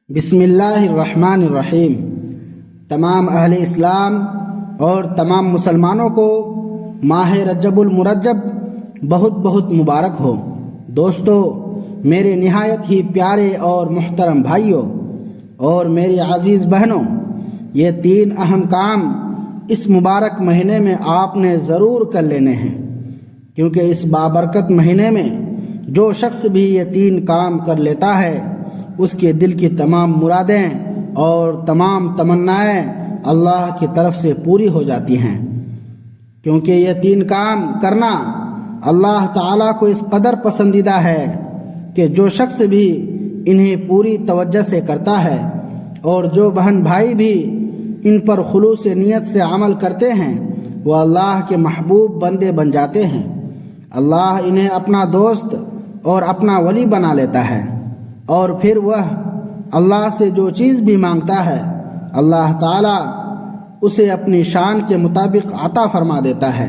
بسم اللہ الرحمن الرحیم۔ تمام اہل اسلام اور تمام مسلمانوں کو ماہ رجب المرجب بہت بہت مبارک ہو۔ دوستو، میرے نہایت ہی پیارے اور محترم بھائیوں اور میری عزیز بہنوں، یہ 3 اہم کام اس مبارک مہینے میں آپ نے ضرور کر لینے ہیں، کیونکہ اس بابرکت مہینے میں جو شخص بھی یہ 3 کام کر لیتا ہے اس کے دل کی تمام مرادیں اور تمام تمنائیں اللہ کی طرف سے پوری ہو جاتی ہیں، کیونکہ یہ 3 کام کرنا اللہ تعالیٰ کو اس قدر پسندیدہ ہے کہ جو شخص بھی انہیں پوری توجہ سے کرتا ہے اور جو بہن بھائی بھی ان پر خلوص نیت سے عمل کرتے ہیں وہ اللہ کے محبوب بندے بن جاتے ہیں۔ اللہ انہیں اپنا دوست اور اپنا ولی بنا لیتا ہے، اور پھر وہ اللہ سے جو چیز بھی مانگتا ہے اللہ تعالیٰ اسے اپنی شان کے مطابق عطا فرما دیتا ہے۔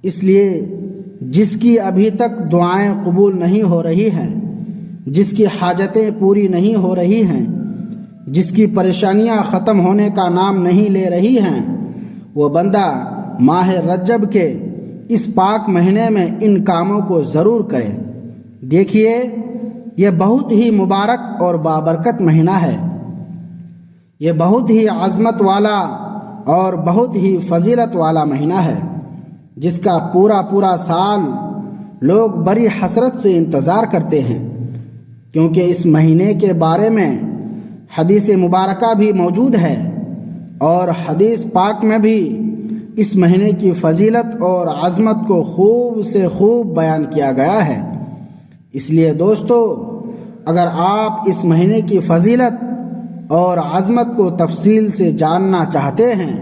اس لیے جس کی ابھی تک دعائیں قبول نہیں ہو رہی ہیں، جس کی حاجتیں پوری نہیں ہو رہی ہیں، جس کی پریشانیاں ختم ہونے کا نام نہیں لے رہی ہیں، وہ بندہ ماہ رجب کے اس پاک مہینے میں ان کاموں کو ضرور کرے۔ دیکھیے، یہ بہت ہی مبارک اور بابرکت مہینہ ہے، یہ بہت ہی عظمت والا اور بہت ہی فضیلت والا مہینہ ہے، جس کا پورا سال لوگ بڑی حسرت سے انتظار کرتے ہیں، کیونکہ اس مہینے کے بارے میں حدیث مبارکہ بھی موجود ہے، اور حدیث پاک میں بھی اس مہینے کی فضیلت اور عظمت کو خوب سے خوب بیان کیا گیا ہے۔ اس لیے دوستو، اگر آپ اس مہینے کی فضیلت اور عظمت کو تفصیل سے جاننا چاہتے ہیں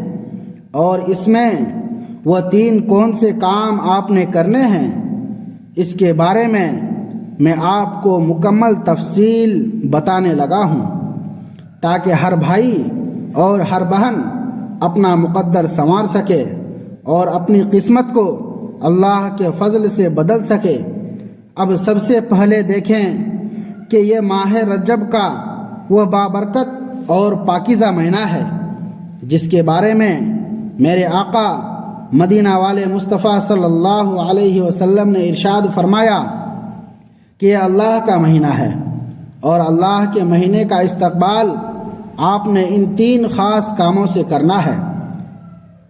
اور اس میں وہ 3 کون سے کام آپ نے کرنے ہیں، اس کے بارے میں آپ کو مکمل تفصیل بتانے لگا ہوں، تاکہ ہر بھائی اور ہر بہن اپنا مقدر سنوار سکے اور اپنی قسمت کو اللہ کے فضل سے بدل سکے۔ اب سب سے پہلے دیکھیں کہ یہ ماہ رجب کا وہ بابرکت اور پاکیزہ مہینہ ہے جس کے بارے میں میرے آقا مدینہ والے مصطفیٰ صلی اللہ علیہ وسلم نے ارشاد فرمایا کہ یہ اللہ کا مہینہ ہے، اور اللہ کے مہینے کا استقبال آپ نے ان 3 خاص کاموں سے کرنا ہے۔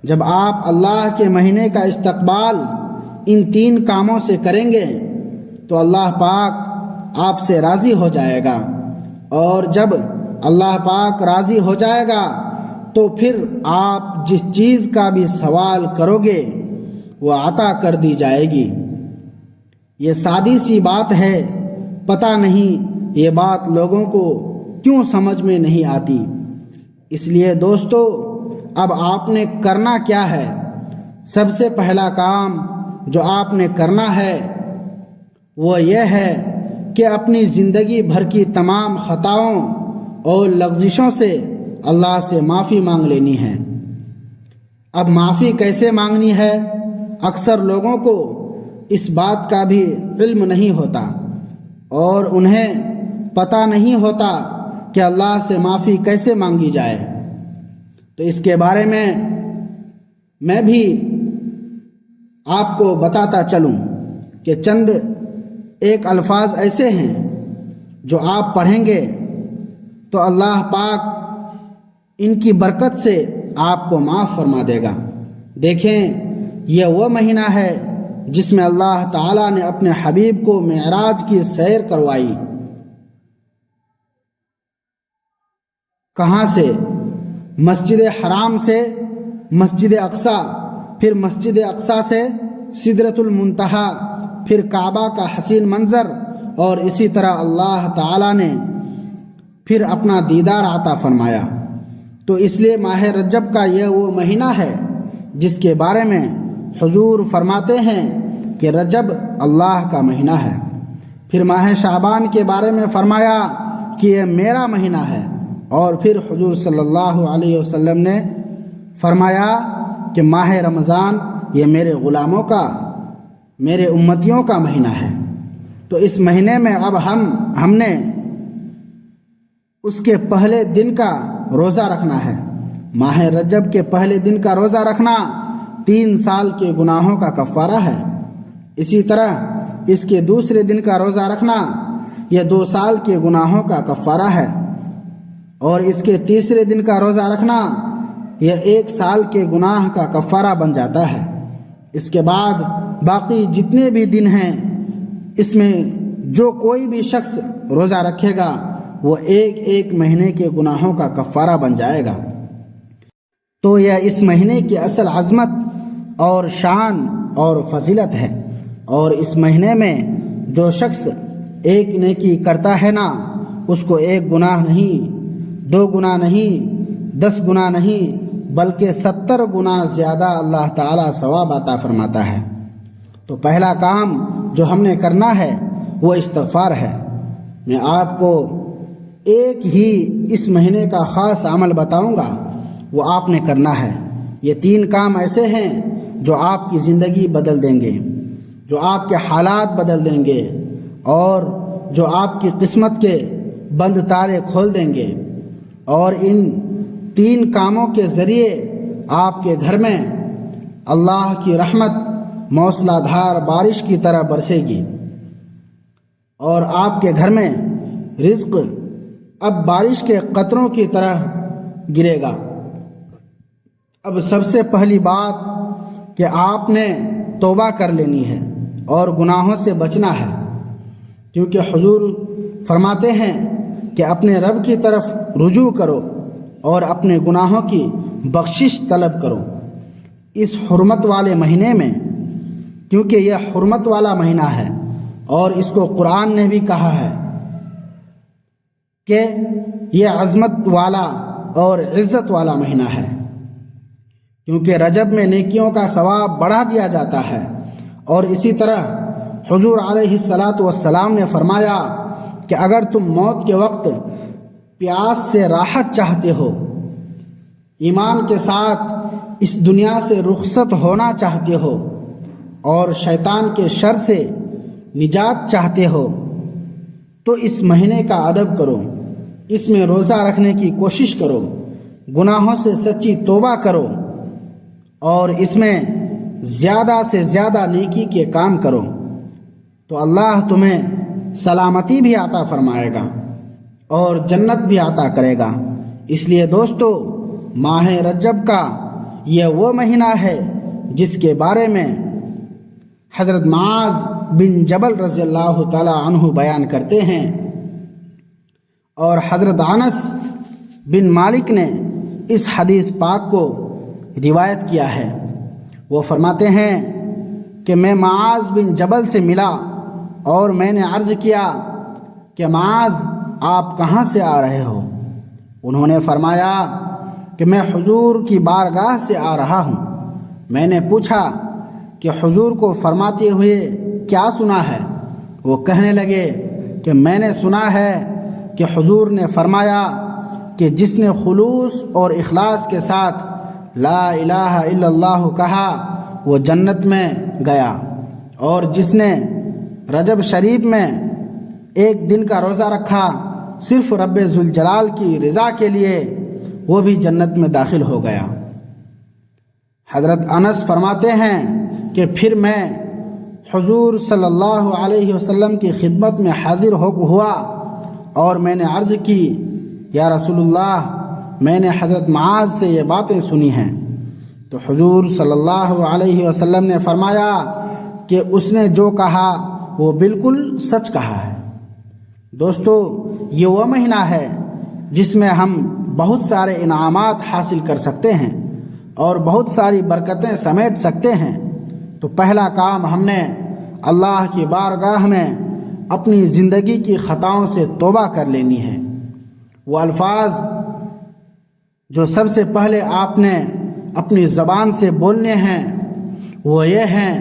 جب آپ اللہ کے مہینے کا استقبال ان 3 کاموں سے کریں گے تو اللہ پاک آپ سے راضی ہو جائے گا، اور جب اللہ پاک راضی ہو جائے گا تو پھر آپ جس چیز کا بھی سوال کرو گے وہ عطا کر دی جائے گی۔ یہ سادی سی بات ہے، پتہ نہیں یہ بات لوگوں کو کیوں سمجھ میں نہیں آتی۔ اس لیے دوستو، اب آپ نے کرنا کیا ہے؟ سب سے پہلا کام جو آپ نے کرنا ہے وہ یہ ہے کہ اپنی زندگی بھر کی تمام خطاؤں اور لغزشوں سے اللہ سے معافی مانگ لینی ہے۔ اب معافی کیسے مانگنی ہے؟ اکثر لوگوں کو اس بات کا بھی علم نہیں ہوتا، اور انہیں پتہ نہیں ہوتا کہ اللہ سے معافی کیسے مانگی جائے۔ تو اس کے بارے میں بھی آپ کو بتاتا چلوں کہ چند ایک الفاظ ایسے ہیں جو آپ پڑھیں گے تو اللہ پاک ان کی برکت سے آپ کو معاف فرما دے گا۔ دیکھیں، یہ وہ مہینہ ہے جس میں اللہ تعالیٰ نے اپنے حبیب کو معراج کی سیر کروائی۔ کہاں سے؟ مسجد حرام سے مسجد اقصی، پھر مسجد اقصی سے سدرۃ المنتہا، پھر کعبہ کا حسین منظر، اور اسی طرح اللہ تعالیٰ نے پھر اپنا دیدار عطا فرمایا۔ تو اس لیے ماہ رجب کا یہ وہ مہینہ ہے جس کے بارے میں حضور فرماتے ہیں کہ رجب اللہ کا مہینہ ہے۔ پھر ماہ شعبان کے بارے میں فرمایا کہ یہ میرا مہینہ ہے، اور پھر حضور صلی اللہ علیہ وسلم نے فرمایا کہ ماہ رمضان یہ میرے غلاموں کا، میرے امتیوں کا مہینہ ہے۔ تو اس مہینے میں اب ہم نے اس کے پہلے دن کا روزہ رکھنا ہے۔ ماہ رجب کے پہلے دن کا روزہ رکھنا 3 سال کے گناہوں کا کفارہ ہے۔ اسی طرح اس کے دوسرے دن کا روزہ رکھنا یہ 2 سال کے گناہوں کا کفارہ ہے، اور اس کے تیسرے دن کا روزہ رکھنا یہ 1 سال کے گناہ کا کفارہ بن جاتا ہے۔ اس کے بعد باقی جتنے بھی دن ہیں اس میں جو کوئی بھی شخص روزہ رکھے گا وہ 1 مہینے کے گناہوں کا کفارہ بن جائے گا۔ تو یہ اس مہینے کی اصل عظمت اور شان اور فضیلت ہے، اور اس مہینے میں جو شخص 1 نیکی کرتا ہے نا، اس کو 1 گناہ نہیں، 2 گناہ نہیں، 10 گناہ نہیں، بلکہ 70 گنا زیادہ اللہ تعالیٰ ثواب عطا فرماتا ہے۔ تو پہلا کام جو ہم نے کرنا ہے وہ استغفار ہے۔ میں آپ کو ایک ہی اس مہینے کا خاص عمل بتاؤں گا، وہ آپ نے کرنا ہے۔ یہ 3 کام ایسے ہیں جو آپ کی زندگی بدل دیں گے، جو آپ کے حالات بدل دیں گے، اور جو آپ کی قسمت کے بند تالے کھول دیں گے، اور ان 3 کاموں کے ذریعے آپ کے گھر میں اللہ کی رحمت موسلا دھار بارش کی طرح برسے گی، اور آپ کے گھر میں رزق اب بارش کے قطروں کی طرح گرے گا۔ اب سب سے پہلی بات کہ آپ نے توبہ کر لینی ہے اور گناہوں سے بچنا ہے، کیونکہ حضور فرماتے ہیں کہ اپنے رب کی طرف رجوع کرو اور اپنے گناہوں کی بخشش طلب کرو اس حرمت والے مہینے میں، کیونکہ یہ حرمت والا مہینہ ہے، اور اس کو قرآن نے بھی کہا ہے کہ یہ عظمت والا اور عزت والا مہینہ ہے، کیونکہ رجب میں نیکیوں کا ثواب بڑھا دیا جاتا ہے۔ اور اسی طرح حضور علیہ السلام نے فرمایا کہ اگر تم موت کے وقت پیاس سے راحت چاہتے ہو، ایمان کے ساتھ اس دنیا سے رخصت ہونا چاہتے ہو، اور شیطان کے شر سے نجات چاہتے ہو، تو اس مہینے کا ادب کرو، اس میں روزہ رکھنے کی کوشش کرو، گناہوں سے سچی توبہ کرو، اور اس میں زیادہ سے زیادہ نیکی کے کام کرو، تو اللہ تمہیں سلامتی بھی عطا فرمائے گا اور جنت بھی عطا کرے گا۔ اس لیے دوستو، ماہ رجب کا یہ وہ مہینہ ہے جس کے بارے میں حضرت معاذ بن جبل رضی اللہ تعالی عنہ بیان کرتے ہیں، اور حضرت انس بن مالک نے اس حدیث پاک کو روایت کیا ہے۔ وہ فرماتے ہیں کہ میں معاذ بن جبل سے ملا اور میں نے عرض کیا کہ معاذ، آپ کہاں سے آ رہے ہو؟ انہوں نے فرمایا کہ میں حضور کی بارگاہ سے آ رہا ہوں۔ میں نے پوچھا کہ حضور کو فرماتے ہوئے کیا سنا ہے؟ وہ کہنے لگے کہ میں نے سنا ہے کہ حضور نے فرمایا کہ جس نے خلوص اور اخلاص کے ساتھ لا الہ الا اللہ کہا وہ جنت میں گیا، اور جس نے رجب شریف میں 1 دن کا روزہ رکھا صرف رب ذوالجلال کی رضا کے لیے، وہ بھی جنت میں داخل ہو گیا۔ حضرت انس فرماتے ہیں کہ پھر میں حضور صلی اللہ علیہ وسلم کی خدمت میں حاضر ہوا اور میں نے عرض کی، یا رسول اللہ، میں نے حضرت معاذ سے یہ باتیں سنی ہیں۔ تو حضور صلی اللہ علیہ وسلم نے فرمایا کہ اس نے جو کہا وہ بالکل سچ کہا ہے۔ دوستو، یہ وہ مہینہ ہے جس میں ہم بہت سارے انعامات حاصل کر سکتے ہیں اور بہت ساری برکتیں سمیٹ سکتے ہیں۔ تو پہلا کام ہم نے اللہ کی بارگاہ میں اپنی زندگی کی خطاؤں سے توبہ کر لینی ہے۔ وہ الفاظ جو سب سے پہلے آپ نے اپنی زبان سے بولنے ہیں وہ یہ ہیں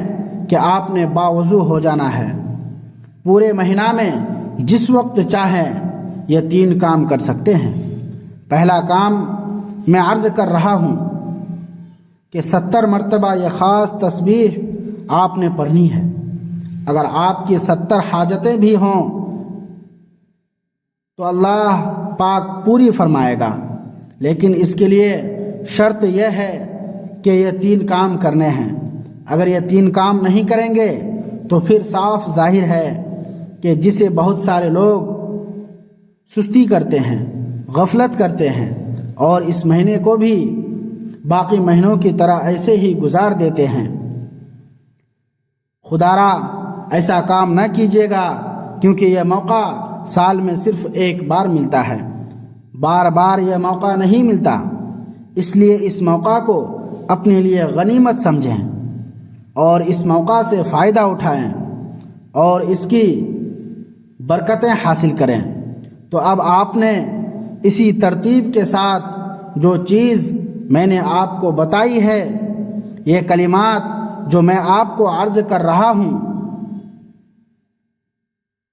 کہ آپ نے باوضو ہو جانا ہے۔ پورے مہینہ میں جس وقت چاہیں یہ 3 کام کر سکتے ہیں۔ پہلا کام میں عرض کر رہا ہوں کہ 70 مرتبہ یہ خاص تسبیح آپ نے پڑھنی ہے۔ اگر آپ کی 70 حاجتیں بھی ہوں تو اللہ پاک پوری فرمائے گا، لیکن اس کے لیے شرط یہ ہے کہ یہ 3 کام کرنے ہیں۔ اگر یہ 3 کام نہیں کریں گے تو پھر صاف ظاہر ہے کہ جسے بہت سارے لوگ سستی کرتے ہیں، غفلت کرتے ہیں اور اس مہینے کو بھی باقی مہینوں کی طرح ایسے ہی گزار دیتے ہیں۔ خدا را ایسا کام نہ کیجیے گا، کیونکہ یہ موقع سال میں صرف ایک بار ملتا ہے، بار بار یہ موقع نہیں ملتا۔ اس لیے اس موقع کو اپنے لیے غنیمت سمجھیں اور اس موقع سے فائدہ اٹھائیں اور اس کی برکتیں حاصل کریں۔ تو اب آپ نے اسی ترتیب کے ساتھ جو چیز میں نے آپ کو بتائی ہے، یہ کلمات جو میں آپ کو عرض کر رہا ہوں،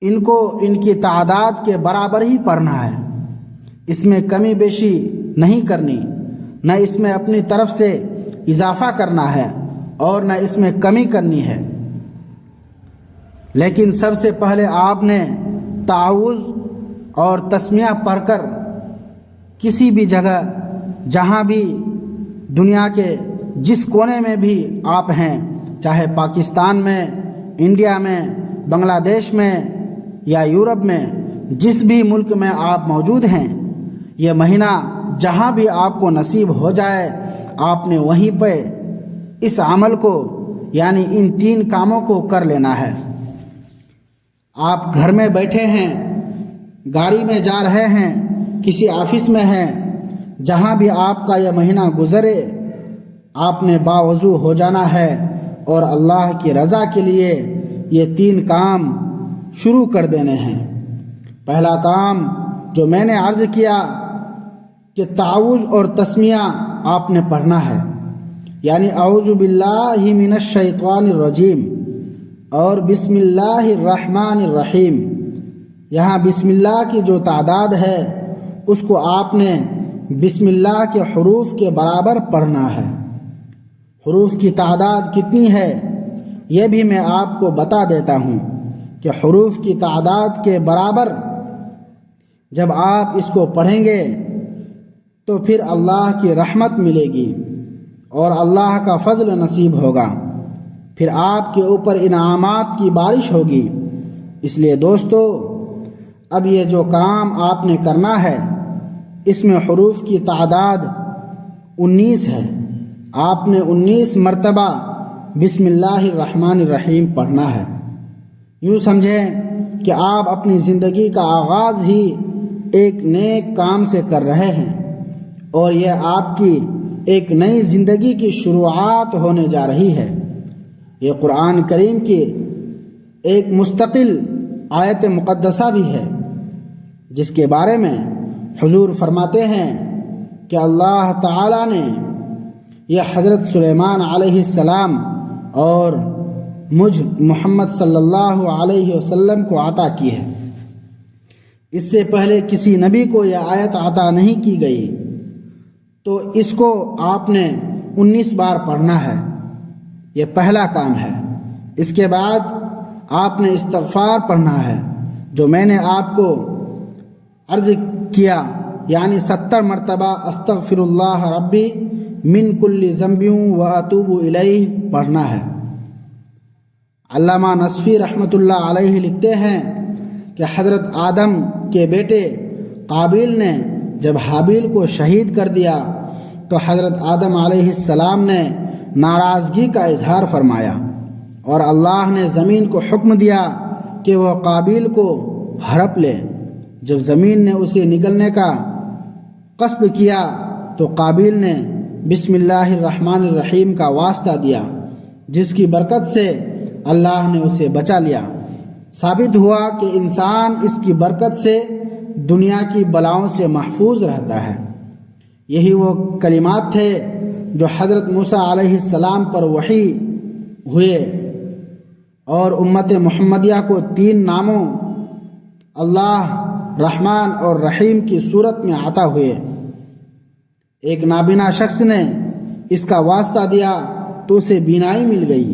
ان کو ان کی تعداد کے برابر ہی پڑھنا ہے، اس میں کمی بیشی نہیں کرنی، نہ اس میں اپنی طرف سے اضافہ کرنا ہے اور نہ اس میں کمی کرنی ہے۔ لیکن سب سے پہلے آپ نے تعوذ اور تسمیہ پڑھ کر کسی بھی جگہ، جہاں بھی دنیا کے جس کونے میں بھی آپ ہیں، چاہے پاکستان میں، انڈیا میں، بنگلہ دیش میں یا یورپ میں، جس بھی ملک میں آپ موجود ہیں، یہ مہینہ جہاں بھی آپ کو نصیب ہو جائے، آپ نے وہیں پہ اس عمل کو یعنی ان 3 کاموں کو کر لینا ہے۔ آپ گھر میں بیٹھے ہیں، گاڑی میں جا رہے ہیں، کسی آفس میں ہیں، جہاں بھی آپ کا یہ مہینہ گزرے، آپ نے باوضو ہو جانا ہے اور اللہ کی رضا کے لیے یہ 3 کام شروع کر دینے ہیں۔ پہلا کام جو میں نے عرض کیا کہ تعوذ اور تسمیہ آپ نے پڑھنا ہے، یعنی اعوذ باللہ من الشیطان الرجیم اور بسم اللہ الرحمن الرحیم۔ یہاں بسم اللہ کی جو تعداد ہے اس کو آپ نے بسم اللہ کے حروف کے برابر پڑھنا ہے۔ حروف کی تعداد کتنی ہے یہ بھی میں آپ کو بتا دیتا ہوں کہ حروف کی تعداد کے برابر جب آپ اس کو پڑھیں گے تو پھر اللہ کی رحمت ملے گی اور اللہ کا فضل نصیب ہوگا، پھر آپ کے اوپر انعامات کی بارش ہوگی۔ اس لیے دوستو، اب یہ جو کام آپ نے کرنا ہے اس میں حروف کی تعداد 19 ہے۔ آپ نے 19 مرتبہ بسم اللہ الرحمن الرحیم پڑھنا ہے۔ یوں سمجھیں کہ آپ اپنی زندگی کا آغاز ہی ایک نیک کام سے کر رہے ہیں اور یہ آپ کی ایک نئی زندگی کی شروعات ہونے جا رہی ہے۔ یہ قرآن کریم کی ایک مستقل آیت مقدسہ بھی ہے، جس کے بارے میں حضور فرماتے ہیں کہ اللہ تعالیٰ نے یہ حضرت سلیمان علیہ السلام اور مجھ محمد صلی اللہ علیہ وسلم کو عطا کی ہے۔ اس سے پہلے کسی نبی کو یہ آیت عطا نہیں کی گئی، تو اس کو آپ نے 19 بار پڑھنا ہے۔ یہ پہلا کام ہے۔ اس کے بعد آپ نے استغفار پڑھنا ہے، جو میں نے آپ کو عرض کیا، یعنی 70 مرتبہ استغفر اللہ ربی من کل ذنب و اتوب الیہ پڑھنا ہے۔ علامہ نصفی رحمۃ اللہ علیہ لکھتے ہیں کہ حضرت آدم کے بیٹے قابیل نے جب حابیل کو شہید کر دیا تو حضرت آدم علیہ السلام نے ناراضگی کا اظہار فرمایا اور اللہ نے زمین کو حکم دیا کہ وہ قابیل کو ہڑپ لے۔ جب زمین نے اسے نگلنے کا قصد کیا تو قابیل نے بسم اللہ الرحمن الرحیم کا واسطہ دیا، جس کی برکت سے اللہ نے اسے بچا لیا۔ ثابت ہوا کہ انسان اس کی برکت سے دنیا کی بلاؤں سے محفوظ رہتا ہے۔ یہی وہ کلمات تھے جو حضرت موسیٰ علیہ السلام پر وحی ہوئے اور امت محمدیہ کو 3 ناموں اللہ، رحمان اور رحیم کی صورت میں عطا ہوئے۔ ایک نابینا شخص نے اس کا واسطہ دیا تو اسے بینائی مل گئی۔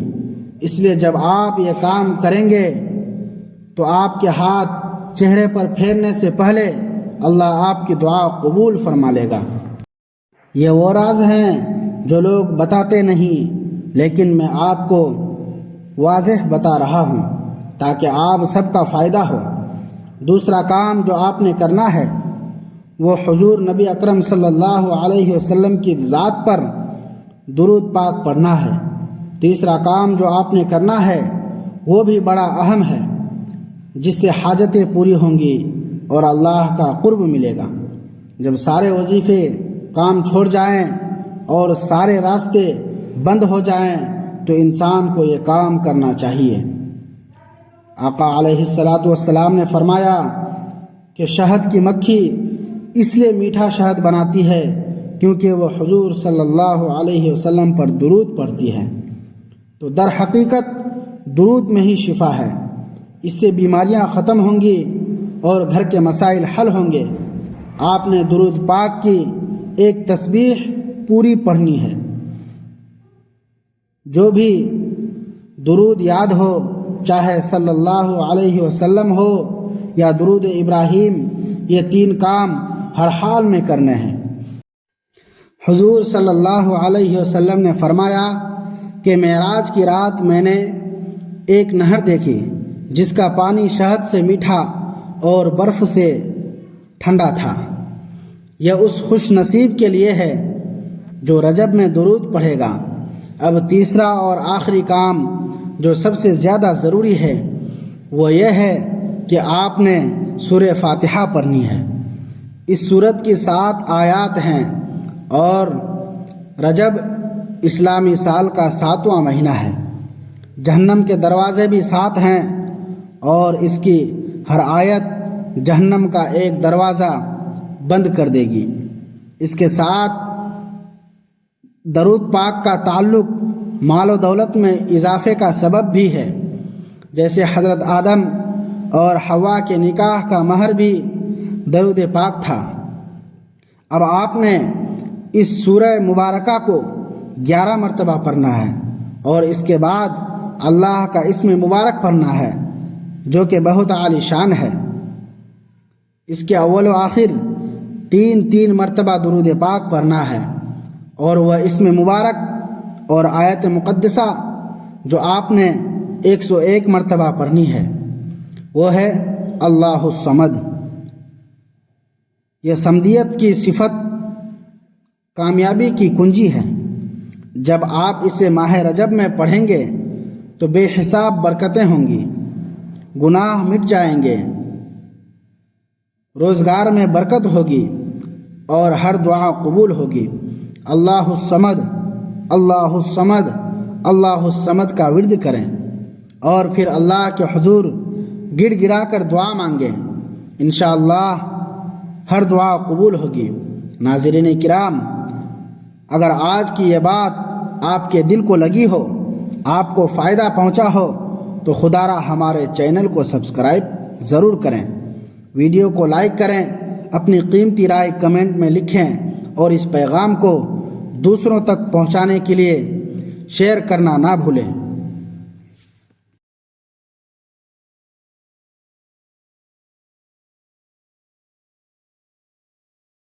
اس لیے جب آپ یہ کام کریں گے تو آپ کے ہاتھ چہرے پر پھیرنے سے پہلے اللہ آپ کی دعا قبول فرما لے گا۔ یہ وہ راز ہیں جو لوگ بتاتے نہیں، لیکن میں آپ کو واضح بتا رہا ہوں تاکہ آپ سب کا فائدہ ہو۔ دوسرا کام جو آپ نے کرنا ہے وہ حضور نبی اکرم صلی اللہ علیہ وسلم کی ذات پر درود پاک پڑھنا ہے۔ تیسرا کام جو آپ نے کرنا ہے وہ بھی بڑا اہم ہے، جس سے حاجتیں پوری ہوں گی اور اللہ کا قرب ملے گا۔ جب سارے وظیفے کام چھوڑ جائیں اور سارے راستے بند ہو جائیں تو انسان کو یہ کام کرنا چاہیے۔ آقا علیہ السلام نے فرمایا کہ شہد کی مکھی اس لیے میٹھا شہد بناتی ہے کیونکہ وہ حضور صلی اللہ علیہ وسلم پر درود پڑھتی ہے۔ تو در حقیقت درود میں ہی شفا ہے، اس سے بیماریاں ختم ہوں گی اور گھر کے مسائل حل ہوں گے۔ آپ نے درود پاک کی ایک تسبیح پوری پڑھنی ہے۔ جو بھی درود یاد ہو، چاہے صلی اللہ علیہ وسلم ہو یا درود ابراہیم، یہ 3 کام ہر حال میں کرنے ہیں۔ حضور صلی اللہ علیہ وسلم نے فرمایا کہ معراج کی رات میں نے ایک نہر دیکھی جس کا پانی شہد سے میٹھا اور برف سے ٹھنڈا تھا۔ یہ اس خوش نصیب کے لیے ہے جو رجب میں درود پڑھے گا۔ اب تیسرا اور آخری کام جو سب سے زیادہ ضروری ہے وہ یہ ہے کہ آپ نے سورہ فاتحہ پڑھنی ہے۔ اس سورت کی 7 آیات ہیں اور رجب اسلامی سال کا 7واں مہینہ ہے۔ جہنم کے دروازے بھی 7 ہیں اور اس کی ہر آیت جہنم کا ایک دروازہ بند کر دے گی۔ اس کے ساتھ درود پاک کا تعلق مال و دولت میں اضافے کا سبب بھی ہے، جیسے حضرت آدم اور حوا کے نکاح کا مہر بھی درود پاک تھا۔ اب آپ نے اس سورہ مبارکہ کو 11 مرتبہ پڑھنا ہے اور اس کے بعد اللہ کا اسم مبارک پڑھنا ہے جو کہ بہت عالی شان ہے۔ اس کے اول و آخر 3 مرتبہ درود پاک پڑھنا ہے، اور وہ اسم مبارک اور آیت مقدسہ جو آپ نے 101 مرتبہ پڑھنی ہے وہ ہے اللہ الصمد۔ یہ صمدیت کی صفت کامیابی کی کنجی ہے۔ جب آپ اسے ماہ رجب میں پڑھیں گے تو بے حساب برکتیں ہوں گی، گناہ مٹ جائیں گے، روزگار میں برکت ہوگی اور ہر دعا قبول ہوگی۔ اللہ الصمد، اللہ الصمد، اللہ الصمد کا ورد کریں اور پھر اللہ کے حضور گڑ گڑا کر دعا مانگیں، انشاءاللہ ہر دعا قبول ہوگی۔ ناظرین کرام، اگر آج کی یہ بات آپ کے دل کو لگی ہو، آپ کو فائدہ پہنچا ہو تو خدا را ہمارے چینل کو سبسکرائب ضرور کریں، ویڈیو کو لائک کریں، اپنی قیمتی رائے کمنٹ میں لکھیں اور اس پیغام کو دوسروں تک پہنچانے کے لیے شیئر کرنا نہ بھولیں۔